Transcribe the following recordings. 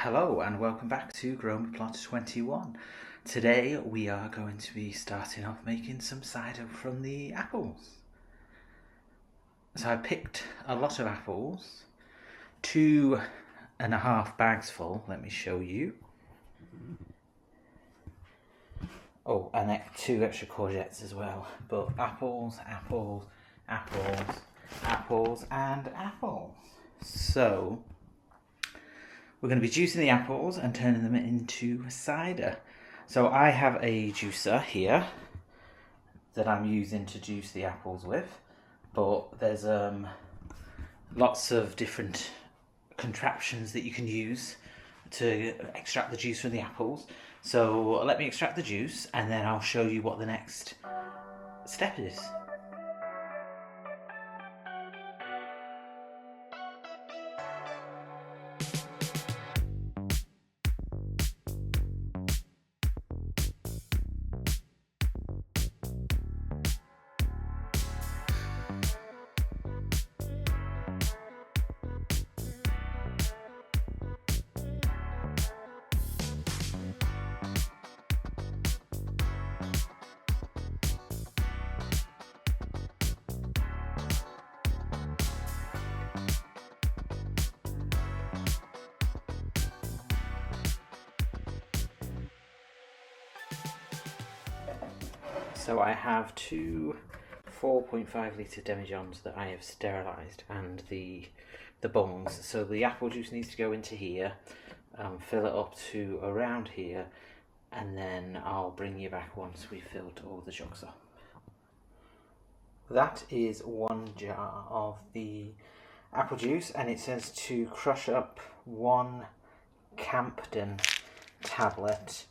Hello and welcome back to Grown Plot 21. Today we are going to be starting off making some cider from the apples. So I picked a lot of apples, 2.5 bags full, let me show you. Oh, and 2 extra courgettes as well. But apples, apples, apples, apples and apples. So we're going to be juicing the apples and turning them into cider. So I have a juicer here that I'm using to juice the apples with, but there's lots of different contraptions that you can use to extract the juice from the apples. So let me extract the juice and then I'll show you what the next step is. So I have 2 4.5 litre demijohns that I have sterilised and the bungs. So the apple juice needs to go into here, fill it up to around here, and then I'll bring you back once we've filled all the jugs up. That is 1 jar of the apple juice, and it says to crush up 1 Campden tablet,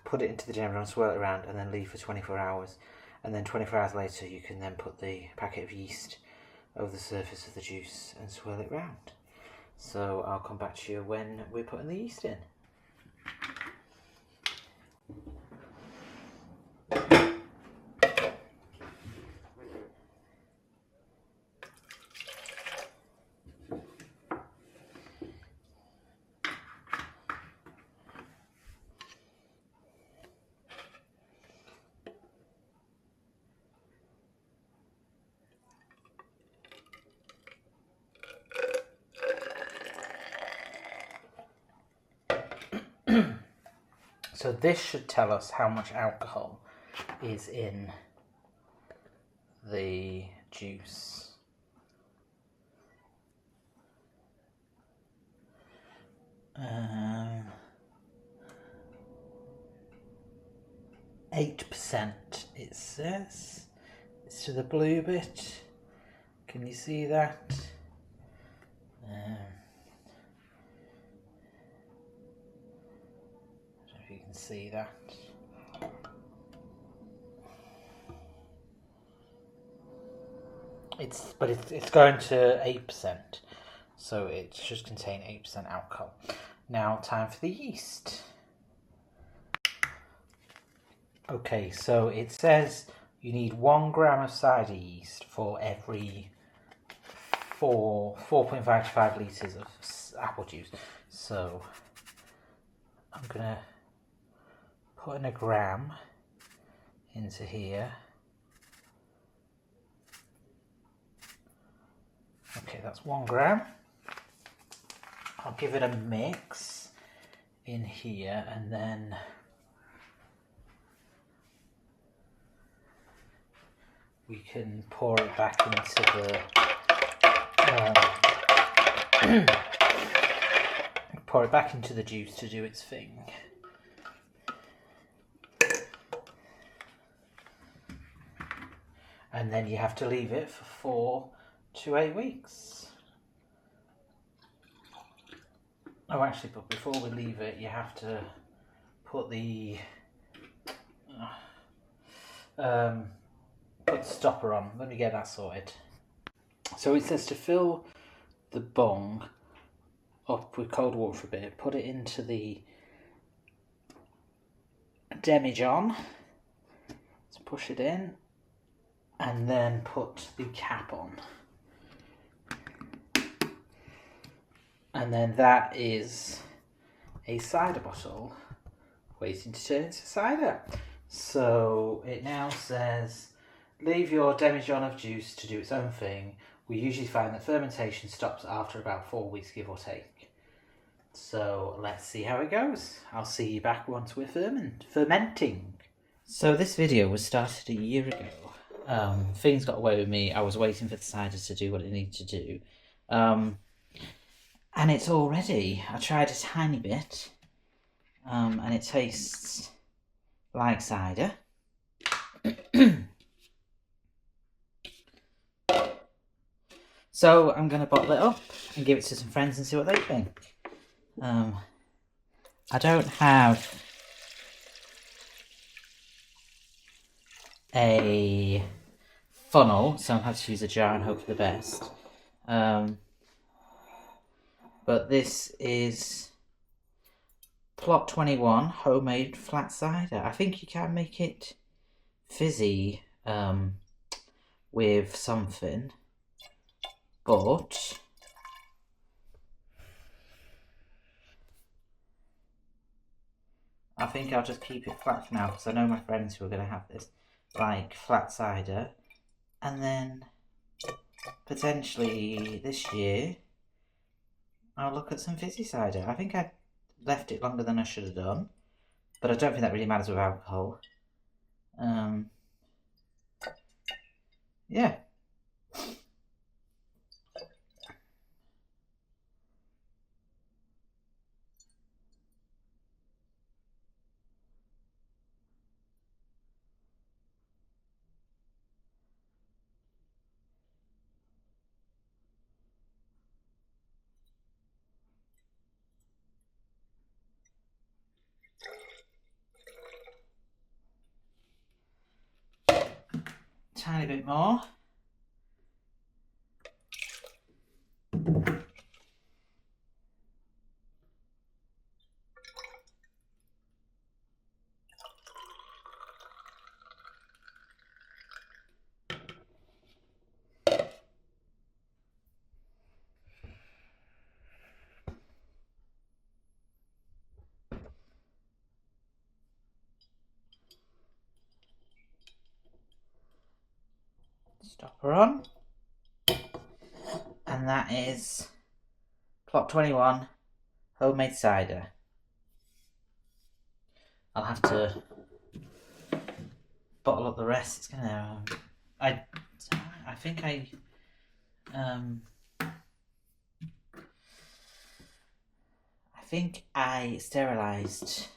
put it into the demijohn, swirl it around, and then leave for 24 hours. And then 24 hours later you can then put the packet of yeast over the surface of the juice and swirl it round. So I'll come back to you when we're putting the yeast in. So this should tell us how much alcohol is in the juice. Um, 8% it says. It's to the blue bit. Can you see that? You can see that. It's going to 8%, so it should contain 8% alcohol. Now time for the yeast. Okay, so it says you need 1 gram of cider yeast for every 4.5 to 5 litres of apple juice. So I'm gonna put in 1 gram into here. Okay, that's 1 gram. I'll give it a mix in here and then we can pour it back into the juice to do its thing. And then you have to leave it for 4 to 8 weeks. Oh, actually, but before we leave it, you have to put the stopper on. Let me get that sorted. So it says to fill the bung up with cold water for a bit, put it into the demijohn, so push it in, and then put the cap on. And then that is a cider bottle waiting to turn into cider. So it now says, leave your demijohn of juice to do its own thing. We usually find that fermentation stops after about 4 weeks, give or take. So let's see how it goes. I'll see you back once we're fermenting. So this video was started a year ago. Things got away with me. I was waiting for the cider to do what it needed to do. And it's all ready. I tried a tiny bit. And it tastes like cider. So I'm going to bottle it up and give it to some friends and see what they think. I don't have a funnel, so I'm going to have to use a jar and hope for the best. But this is Plot 21 homemade flat cider. I think you can make it fizzy with something, but I think I'll just keep it flat for now because I know my friends who are going to have this like flat cider, and then potentially this year I'll look at some fizzy cider. I think I left it longer than I should have done, but I don't think that really matters with alcohol. Yeah. Tiny bit more. Stopper on, and that is Plot 21 homemade cider. I'll have to bottle up the rest. It's gonna. I think I sterilised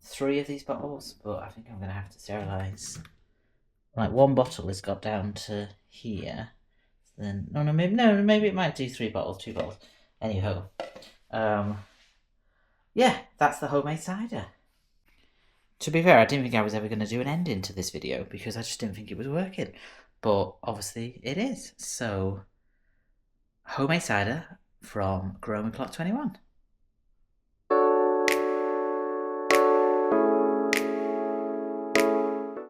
3 of these bottles, but I think I'm gonna have to sterilise. Like, one bottle has got down to here. Then maybe it might do 3 bottles, 2 bottles. Anyhow, yeah, that's the homemade cider. To be fair, I didn't think I was ever going to do an ending to this video because I just didn't think it was working. But obviously it is. So, homemade cider from Growing Plot 21.